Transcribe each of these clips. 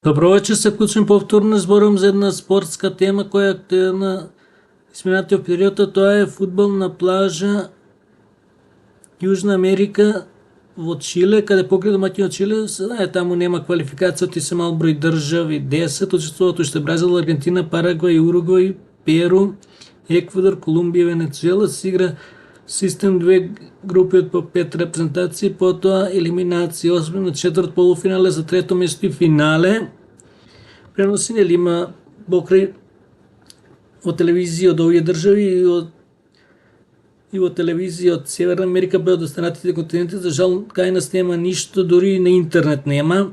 Добро вечер, се вклучувам повторно, зборувам за една спортска тема која е актуелна изминатиот период, тоа е фудбал на плажа Јужна Америка во Чиле, каде покрај домаќинот Чиле, таму нема квалификација, ти се мал број држави, 10, учествуваат уште Бразил, Аргентина, Парагвај, Уругвај, Перу, Еквадор, Колумбија, Венецуела, се игра систем 2 групи од по 5 репрезентации, потоа елиминација 8 на 4 полуфинале за трето место и финале. Преносени ли има покрај од телевизија од овие држави и од телевизија од Северна Америка, бе од останатите континенти, за жал кај нас нема ништо, дури и на интернет нема.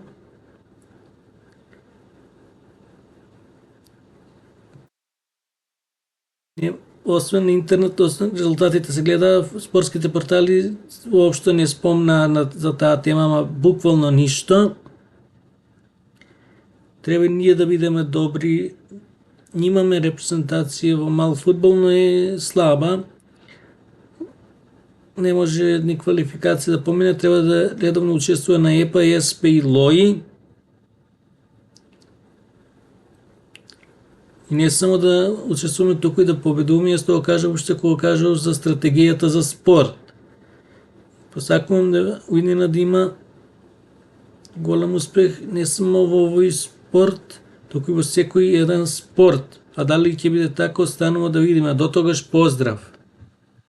Освен на интернет, освен резултатите се гледа, спортските портали воопшто не спомна за таа тема, ама буквално ништо. Треба ние да бидеме добри. Имаме репрезентација во мал фудбал, но е слаба. Не може ни квалификација да помине, треба да редовно учествува на ЕПА, ЕСП и ЛОИ. И не само да учествуваме туку и да победуваме, јас тоа кажам уште кога кажав за стратегијата за спорт. Посакувам да уиднина да има голем успех не само во овој спорт, туку и во секој еден спорт. А дали ќе биде така, останува да видиме. До тогаш поздрав!